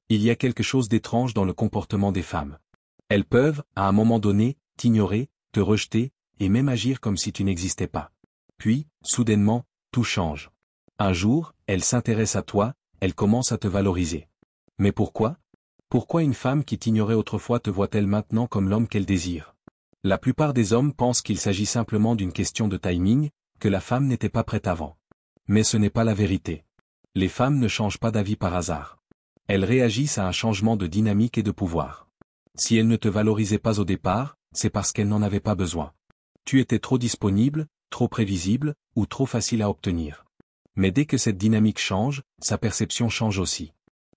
Il y a quelque chose d'étrange dans le comportement des femmes. Elles peuvent, à un moment donné, t'ignorer, te rejeter, et même agir comme si tu n'existais pas. Puis, soudainement, tout change. Un jour, elles s'intéressent à toi, elles commencent à te valoriser. Mais pourquoi? Pourquoi une femme qui t'ignorait autrefois te voit-elle maintenant comme l'homme qu'elle désire? La plupart des hommes pensent qu'il s'agit simplement d'une question de timing, que la femme n'était pas prête avant. Mais ce n'est pas la vérité. Les femmes ne changent pas d'avis par hasard. Elles réagissent à un changement de dynamique et de pouvoir. Si elles ne te valorisaient pas au départ, c'est parce qu'elles n'en avaient pas besoin. Tu étais trop disponible, trop prévisible, ou trop facile à obtenir. Mais dès que cette dynamique change, sa perception change aussi.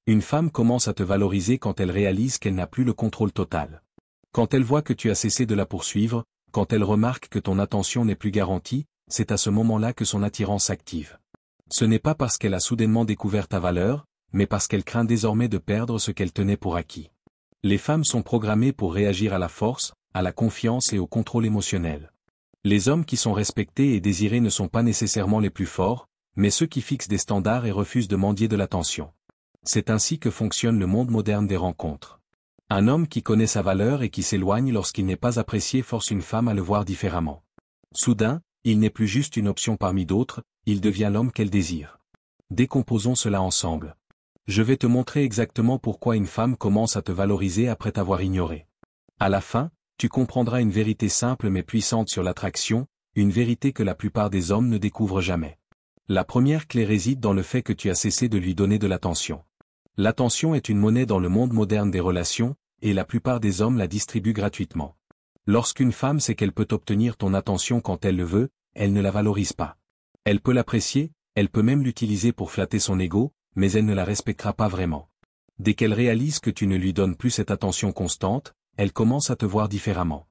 Une femme commence à te valoriser quand elle réalise qu'elle n'a plus le contrôle total. Quand elle voit que tu as cessé de la poursuivre, quand elle remarque que ton attention n'est plus garantie, c'est à ce moment-là que son attirance s'active. Ce n'est pas parce qu'elle a soudainement découvert ta valeur, mais parce qu'elle craint désormais de perdre ce qu'elle tenait pour acquis. Les femmes sont programmées pour réagir à la force, à la confiance et au contrôle émotionnel. Les hommes qui sont respectés et désirés ne sont pas nécessairement les plus forts, mais ceux qui fixent des standards et refusent de mendier de l'attention. C'est ainsi que fonctionne le monde moderne des rencontres. Un homme qui connaît sa valeur et qui s'éloigne lorsqu'il n'est pas apprécié force une femme à le voir différemment. Soudain, il n'est plus juste une option parmi d'autres, il devient l'homme qu'elle désire. Décomposons cela ensemble. Je vais te montrer exactement pourquoi une femme commence à te valoriser après t'avoir ignoré. À la fin, tu comprendras une vérité simple mais puissante sur l'attraction, une vérité que la plupart des hommes ne découvrent jamais. La première clé réside dans le fait que tu as cessé de lui donner de l'attention. L'attention est une monnaie dans le monde moderne des relations, et la plupart des hommes la distribuent gratuitement. Lorsqu'une femme sait qu'elle peut obtenir ton attention quand elle le veut, elle ne la valorise pas. Elle peut l'apprécier, elle peut même l'utiliser pour flatter son ego, mais elle ne la respectera pas vraiment. Dès qu'elle réalise que tu ne lui donnes plus cette attention constante, elle commence à te voir différemment.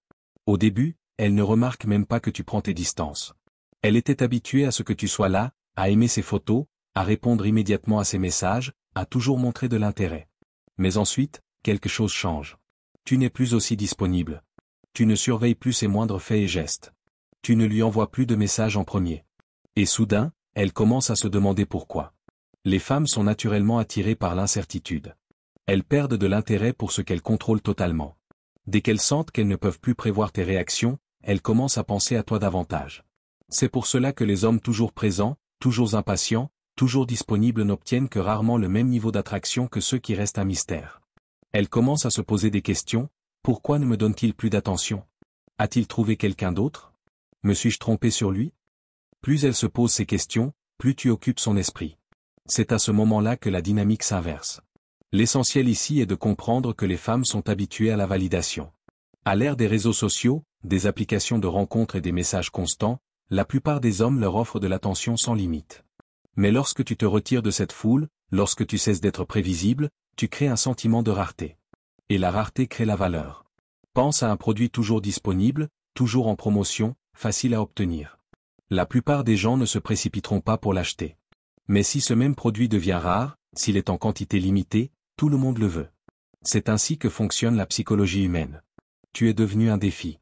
Au début, elle ne remarque même pas que tu prends tes distances. Elle était habituée à ce que tu sois là, à aimer ses photos, à répondre immédiatement à ses messages, à toujours montrer de l'intérêt. Mais ensuite, quelque chose change. Tu n'es plus aussi disponible. Tu ne surveilles plus ses moindres faits et gestes. Tu ne lui envoies plus de messages en premier. Et soudain, elle commence à se demander pourquoi. Les femmes sont naturellement attirées par l'incertitude. Elles perdent de l'intérêt pour ce qu'elles contrôlent totalement. Dès qu'elles sentent qu'elles ne peuvent plus prévoir tes réactions, elles commencent à penser à toi davantage. C'est pour cela que les hommes toujours présents, toujours impatients, toujours disponibles n'obtiennent que rarement le même niveau d'attraction que ceux qui restent un mystère. Elles commencent à se poser des questions. Pourquoi ne me donne-t-il plus d'attention? A-t-il trouvé quelqu'un d'autre? Me suis-je trompé sur lui? Plus elle se pose ces questions, plus tu occupes son esprit. C'est à ce moment-là que la dynamique s'inverse. L'essentiel ici est de comprendre que les femmes sont habituées à la validation. À l'ère des réseaux sociaux, des applications de rencontres et des messages constants, la plupart des hommes leur offrent de l'attention sans limite. Mais lorsque tu te retires de cette foule, lorsque tu cesses d'être prévisible, tu crées un sentiment de rareté. Et la rareté crée la valeur. Pense à un produit toujours disponible, toujours en promotion, facile à obtenir. La plupart des gens ne se précipiteront pas pour l'acheter. Mais si ce même produit devient rare, s'il est en quantité limitée, tout le monde le veut. C'est ainsi que fonctionne la psychologie humaine. Tu es devenu un défi.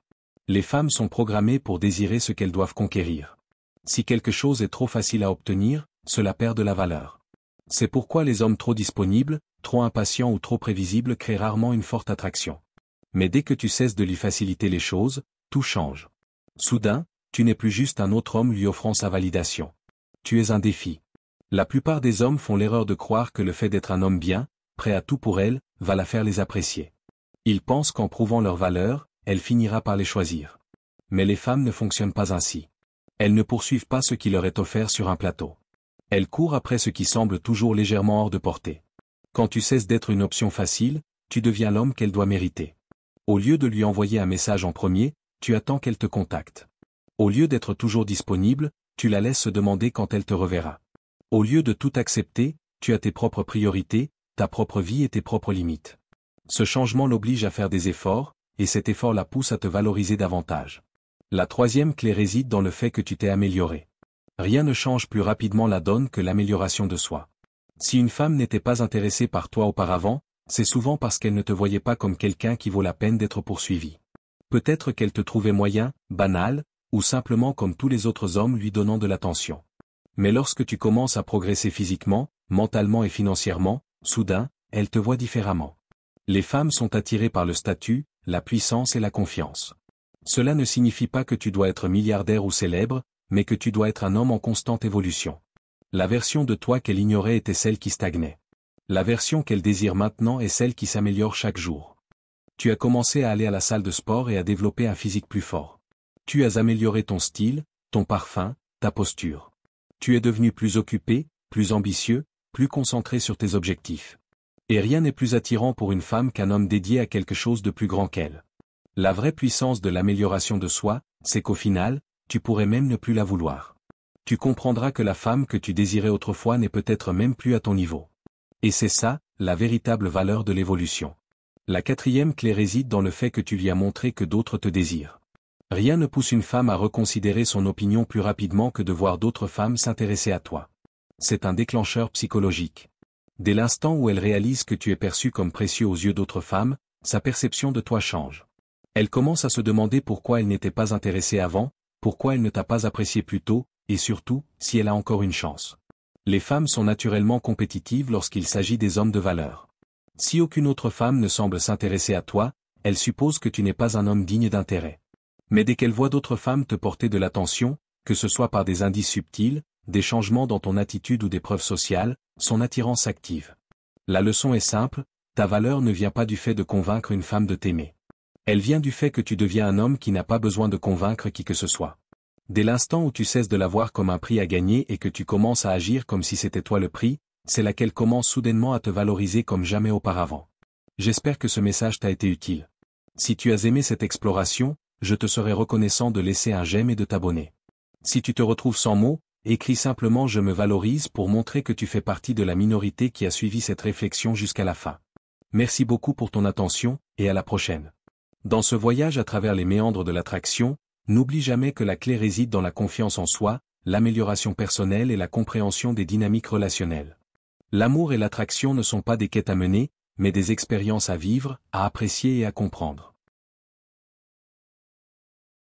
Les femmes sont programmées pour désirer ce qu'elles doivent conquérir. Si quelque chose est trop facile à obtenir, cela perd de la valeur. C'est pourquoi les hommes trop disponibles, trop impatients ou trop prévisibles créent rarement une forte attraction. Mais dès que tu cesses de lui faciliter les choses, tout change. Soudain, tu n'es plus juste un autre homme lui offrant sa validation. Tu es un défi. La plupart des hommes font l'erreur de croire que le fait d'être un homme bien, prêt à tout pour elle, va la faire les apprécier. Ils pensent qu'en prouvant leur valeur, elle finira par les choisir. Mais les femmes ne fonctionnent pas ainsi. Elles ne poursuivent pas ce qui leur est offert sur un plateau. Elles courent après ce qui semble toujours légèrement hors de portée. Quand tu cesses d'être une option facile, tu deviens l'homme qu'elle doit mériter. Au lieu de lui envoyer un message en premier, tu attends qu'elle te contacte. Au lieu d'être toujours disponible, tu la laisses se demander quand elle te reverra. Au lieu de tout accepter, tu as tes propres priorités, ta propre vie et tes propres limites. Ce changement l'oblige à faire des efforts, et cet effort la pousse à te valoriser davantage. La troisième clé réside dans le fait que tu t'es amélioré. Rien ne change plus rapidement la donne que l'amélioration de soi. Si une femme n'était pas intéressée par toi auparavant, c'est souvent parce qu'elle ne te voyait pas comme quelqu'un qui vaut la peine d'être poursuivi. Peut-être qu'elle te trouvait moyen, banal, ou simplement comme tous les autres hommes lui donnant de l'attention. Mais lorsque tu commences à progresser physiquement, mentalement et financièrement, soudain, elle te voit différemment. Les femmes sont attirées par le statut, la puissance et la confiance. Cela ne signifie pas que tu dois être milliardaire ou célèbre, mais que tu dois être un homme en constante évolution. La version de toi qu'elle ignorait était celle qui stagnait. La version qu'elle désire maintenant est celle qui s'améliore chaque jour. Tu as commencé à aller à la salle de sport et à développer un physique plus fort. Tu as amélioré ton style, ton parfum, ta posture. Tu es devenu plus occupé, plus ambitieux, plus concentré sur tes objectifs. Et rien n'est plus attirant pour une femme qu'un homme dédié à quelque chose de plus grand qu'elle. La vraie puissance de l'amélioration de soi, c'est qu'au final, tu pourrais même ne plus la vouloir. Tu comprendras que la femme que tu désirais autrefois n'est peut-être même plus à ton niveau. Et c'est ça, la véritable valeur de l'évolution. La quatrième clé réside dans le fait que tu lui as montré que d'autres te désirent. Rien ne pousse une femme à reconsidérer son opinion plus rapidement que de voir d'autres femmes s'intéresser à toi. C'est un déclencheur psychologique. Dès l'instant où elle réalise que tu es perçu comme précieux aux yeux d'autres femmes, sa perception de toi change. Elle commence à se demander pourquoi elle n'était pas intéressée avant, pourquoi elle ne t'a pas apprécié plus tôt, et surtout, si elle a encore une chance. Les femmes sont naturellement compétitives lorsqu'il s'agit des hommes de valeur. Si aucune autre femme ne semble s'intéresser à toi, elle suppose que tu n'es pas un homme digne d'intérêt. Mais dès qu'elle voit d'autres femmes te porter de l'attention, que ce soit par des indices subtils, des changements dans ton attitude ou des preuves sociales, son attirance s'active. La leçon est simple, ta valeur ne vient pas du fait de convaincre une femme de t'aimer. Elle vient du fait que tu deviens un homme qui n'a pas besoin de convaincre qui que ce soit. Dès l'instant où tu cesses de la voir comme un prix à gagner et que tu commences à agir comme si c'était toi le prix, c'est là qu'elle commence soudainement à te valoriser comme jamais auparavant. J'espère que ce message t'a été utile. Si tu as aimé cette exploration, je te serai reconnaissant de laisser un j'aime et de t'abonner. Si tu te retrouves sans mots, écris simplement je me valorise pour montrer que tu fais partie de la minorité qui a suivi cette réflexion jusqu'à la fin. Merci beaucoup pour ton attention, et à la prochaine. Dans ce voyage à travers les méandres de l'attraction, n'oublie jamais que la clé réside dans la confiance en soi, l'amélioration personnelle et la compréhension des dynamiques relationnelles. L'amour et l'attraction ne sont pas des quêtes à mener, mais des expériences à vivre, à apprécier et à comprendre.